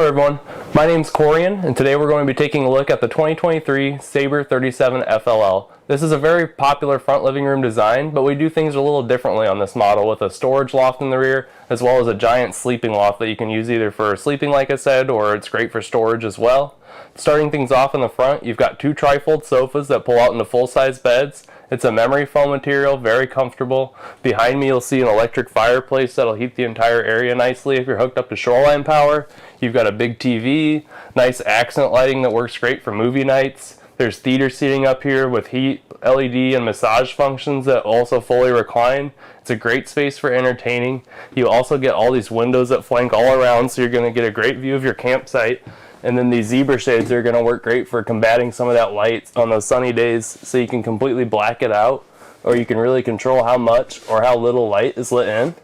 Hello everyone, my name's Corian, and today we're going to be taking a look at the 2023 Sabre 37Fll. This is a very popular front living room design, but we do things a little differently on this model with a storage loft in the rear, as well as a giant sleeping loft that you can use either for sleeping like I said, or it's great for storage as well. Starting things off in the front, you've got two trifold sofas that pull out into full-size beds. It's a memory foam material, very comfortable. Behind me you'll see an electric fireplace that'll heat the entire area nicely if you're hooked up to shoreline power. You've got a big TV, nice accent lighting that works great for movie nights. There's theater seating up here with heat, LED, and massage functions that also fully recline. It's a great space for entertaining. You also get all these windows that flank all around, so you're going to get a great view of your campsite. And then these zebra shades are going to work great for combating some of that light on those sunny days, so you can completely black it out, or you can really control how much or how little light is lit in.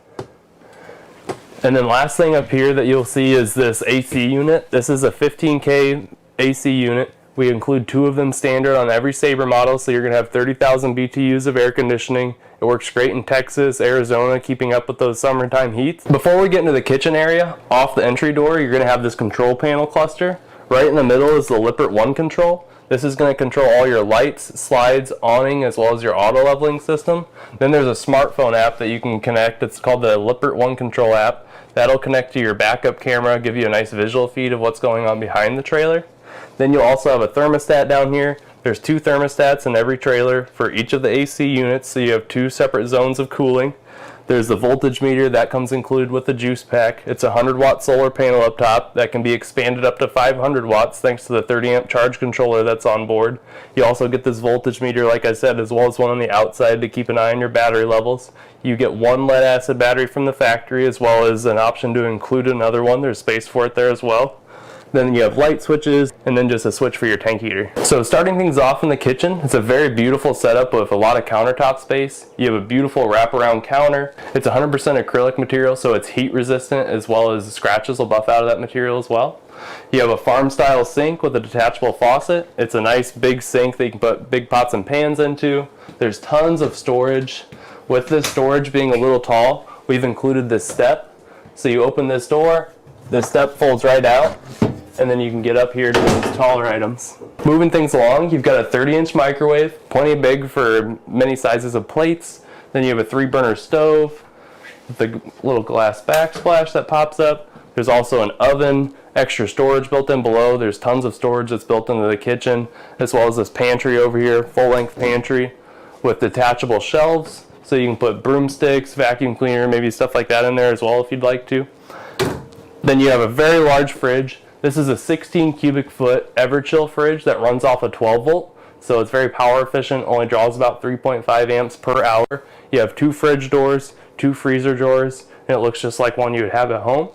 And then last thing up here that you'll see is this AC unit. This is a 15K AC unit. We include two of them standard on every Sabre model, so you're going to have 30,000 BTUs of air conditioning. It works great in Texas, Arizona, keeping up with those summertime heats. Before we get into the kitchen area, off the entry door, you're going to have this control panel cluster. Right in the middle is the Lippert 1 control. This is going to control all your lights, slides, awning, as well as your auto leveling system. Then there's a smartphone app that you can connect. It's called the Lippert 1 control app. That'll connect to your backup camera, give you a nice visual feed of what's going on behind the trailer. Then you'll also have a thermostat down here. There's two thermostats in every trailer for each of the AC units, so you have two separate zones of cooling. There's the voltage meter that comes included with the juice pack. It's a 100-watt solar panel up top that can be expanded up to 500 watts thanks to the 30-amp charge controller that's on board. You also get this voltage meter, like I said, as well as one on the outside to keep an eye on your battery levels. You get one lead-acid battery from the factory, as well as an option to include another one. There's space for it there as well. Then you have light switches, and then just a switch for your tank heater. So starting things off in the kitchen, it's a very beautiful setup with a lot of countertop space. You have a beautiful wraparound counter. It's 100% acrylic material, so it's heat resistant, as well as scratches will buff out of that material as well. You have a farm style sink with a detachable faucet. It's a nice big sink that you can put big pots and pans into. There's tons of storage. With this storage being a little tall, we've included this step. So you open this door, this step folds right out, and then you can get up here to those taller items. Moving things along, you've got a 30-inch microwave, plenty big for many sizes of plates. Then you have a 3-burner stove with the little glass backsplash that pops up. There's also an oven, extra storage built in below. There's tons of storage that's built into the kitchen, as well as this pantry over here, full-length pantry with detachable shelves, so you can put broomsticks, vacuum cleaner, maybe stuff like that in there as well if you'd like to. Then you have a very large fridge. This is a 16 cubic foot Everchill fridge that runs off a 12 volt. So it's very power efficient, only draws about 3.5 amps per hour. You have two fridge doors, two freezer drawers, and it looks just like one you would have at home.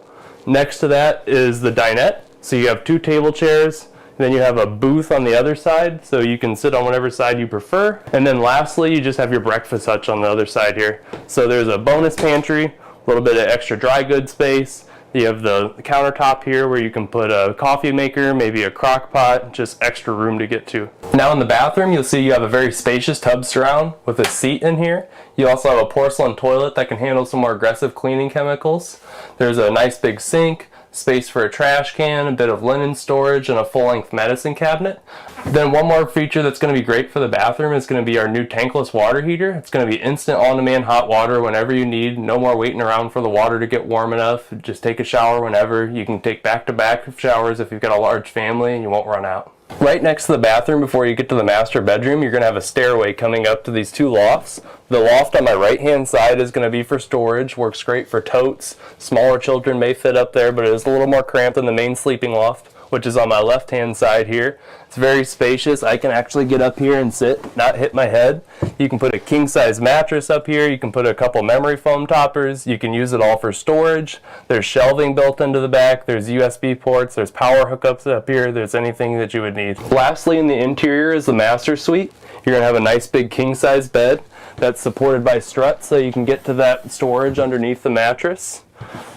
Next to that is the dinette. So you have two table chairs, and then you have a booth on the other side, so you can sit on whatever side you prefer. And then lastly, you just have your breakfast hutch on the other side here. So there's a bonus pantry, a little bit of extra dry goods space. You have the countertop here where you can put a coffee maker, maybe a crock pot, just extra room to get to. Now in the bathroom, you'll see you have a very spacious tub surround with a seat in here. You also have a porcelain toilet that can handle some more aggressive cleaning chemicals. There's a nice big sink, space for a trash can, a bit of linen storage, and a full-length medicine cabinet. Then one more feature that's going to be great for the bathroom is going to be our new tankless water heater. It's going to be instant on-demand hot water whenever you need. No more waiting around for the water to get warm enough. Just take a shower whenever. You can take back-to-back showers if you've got a large family and you won't run out. Right next to the bathroom, before you get to the master bedroom, you're going to have a stairway coming up to these two lofts. The loft on my right-hand side is going to be for storage. Works great for totes. Smaller children may fit up there, but it is a little more cramped than the main sleeping loft, which is on my left-hand side here. It's very spacious. I can actually get up here and sit, not hit my head. You can put a king-size mattress up here. You can put a couple memory foam toppers. You can use it all for storage. There's shelving built into the back. There's USB ports. There's power hookups up here. There's anything that you would need. Lastly, in the interior is the master suite. You're going to have a nice big king-size bed that's supported by struts, so you can get to that storage underneath the mattress.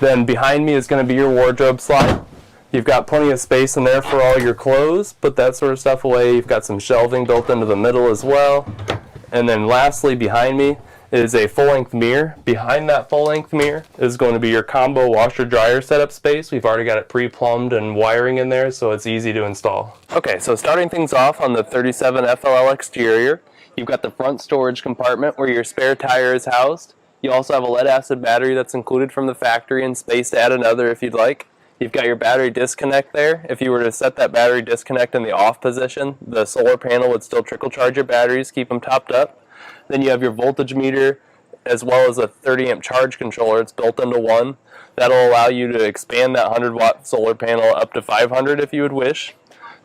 Then behind me is going to be your wardrobe slide. You've got plenty of space in there for all your clothes. Put that sort of stuff away. You've got some shelving built into the middle as well. And then lastly, behind me is a full-length mirror. Behind that full-length mirror is going to be your combo washer-dryer setup space. We've already got it pre-plumbed and wiring in there, so it's easy to install. Okay, so starting things off on the 37FLL exterior, you've got the front storage compartment where your spare tire is housed. You also have a lead-acid battery that's included from the factory and space to add another if you'd like. You've got your battery disconnect there. If you were to set that battery disconnect in the off position, the solar panel would still trickle charge your batteries, keep them topped up. Then you have your voltage meter as well as a 30 amp charge controller. It's built into one. That'll allow you to expand that 100 watt solar panel up to 500 if you would wish.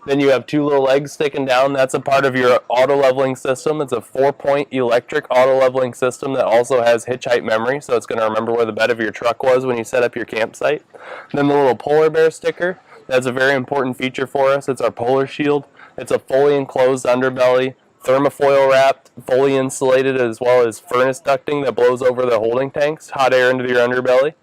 Then you have two little legs sticking down. That's a part of your auto leveling system. It's a 4-point electric auto leveling system that also has hitch height memory, so it's going to remember where the bed of your truck was when you set up your campsite. Then the little polar bear sticker, that's a very important feature for us. It's our polar shield. It's a fully enclosed underbelly, thermofoil wrapped, fully insulated, as well as furnace ducting that blows over the holding tanks, hot air into your underbelly.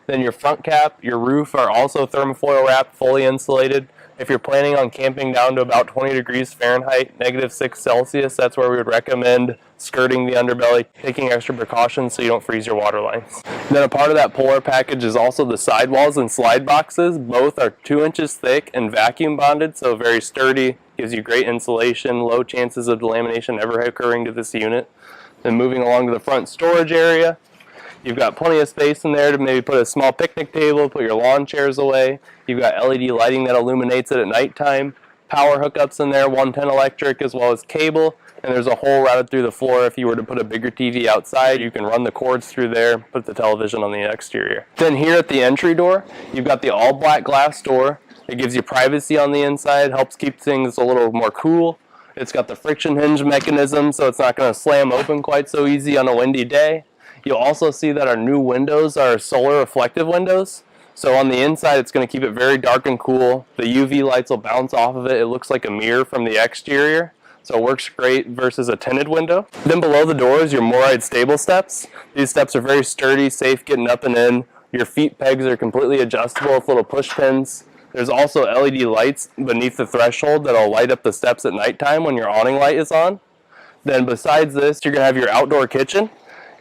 Then your front cap, your roof are also thermofoil wrapped, fully insulated. If you're planning on camping down to about 20 degrees Fahrenheit, -6°C, that's where we would recommend skirting the underbelly, taking extra precautions so you don't freeze your water lines. Then a part of that polar package is also the sidewalls and slide boxes. Both are 2 inches thick and vacuum bonded, so very sturdy, gives you great insulation, low chances of delamination ever occurring to this unit. Then moving along to the front storage area, you've got plenty of space in there to maybe put a small picnic table, put your lawn chairs away. You've got LED lighting that illuminates it at nighttime. Power hookups in there, 110 electric as well as cable. And there's a hole routed through the floor. If you were to put a bigger TV outside, you can run the cords through there, put the television on the exterior. Then here at the entry door, you've got the all black glass door. It gives you privacy on the inside, helps keep things a little more cool. It's got the friction hinge mechanism, so it's not going to slam open quite so easy on a windy day. You'll also see that our new windows are solar reflective windows. So on the inside, it's going to keep it very dark and cool. The UV lights will bounce off of it. It looks like a mirror from the exterior. So it works great versus a tinted window. Then below the door is your Moride stable steps. These steps are very sturdy, safe getting up and in. Your feet pegs are completely adjustable with little push pins. There's also LED lights beneath the threshold that'll light up the steps at nighttime when your awning light is on. Then besides this, you're going to have your outdoor kitchen.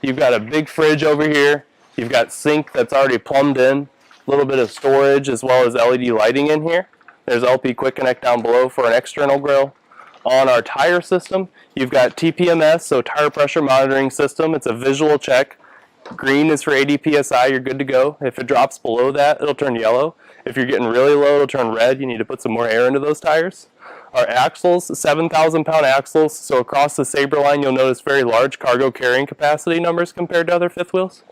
You've got a big fridge over here. You've got sink that's already plumbed in. A little bit of storage as well as LED lighting in here. There's LP Quick Connect down below for an external grill. On our tire system, you've got TPMS, so tire pressure monitoring system. It's a visual check. Green is for 80 PSI, you're good to go. If it drops below that, it'll turn yellow. If you're getting really low, it'll turn red. You need to put some more air into those tires. Our axles, 7,000 pound axles, so across the Sabre line you'll notice very large cargo carrying capacity numbers compared to other fifth wheels.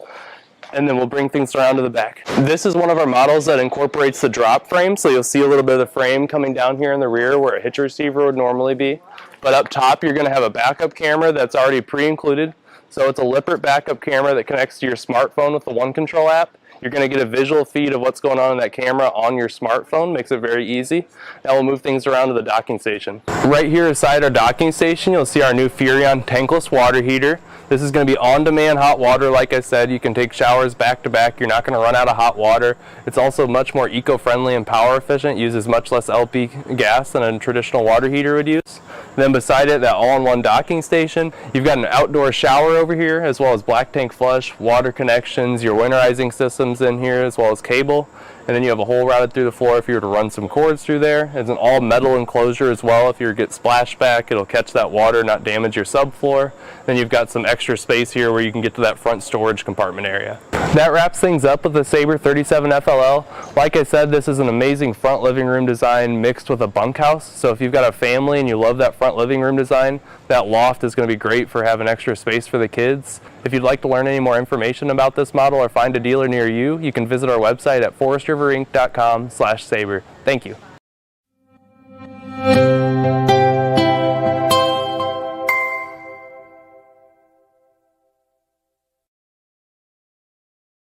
And then we'll bring things around to the back. This is one of our models that incorporates the drop frame, so you'll see a little bit of the frame coming down here in the rear where a hitch receiver would normally be. But up top you're going to have a backup camera that's already pre-included. So it's a Lippert backup camera that connects to your smartphone with the One Control app. You're going to get a visual feed of what's going on in that camera on your smartphone. Makes it very easy. Now we'll move things around to the docking station. Right here beside our docking station, you'll see our new Furrion tankless water heater. This is going to be on-demand hot water. Like I said, you can take showers back to back. You're not going to run out of hot water. It's also much more eco-friendly and power efficient. Uses much less LP gas than a traditional water heater would use. Then beside it, that all-in-one docking station, you've got an outdoor shower over here, as well as black tank flush, water connections, your winterizing systems in here, as well as cable. And then you have a hole routed through the floor if you were to run some cords through there. It's an all metal enclosure as well. If you get splashback, it'll catch that water, not damage your subfloor. Then you've got some extra space here where you can get to that front storage compartment area. That wraps things up with the Sabre 37FLL. Like I said, this is an amazing front living room design mixed with a bunkhouse. So if you've got a family and you love that front living room design, that loft is going to be great for having extra space for the kids. If you'd like to learn any more information about this model or find a dealer near you, you can visit our website at forestriverinc.com/Sabre. Thank you.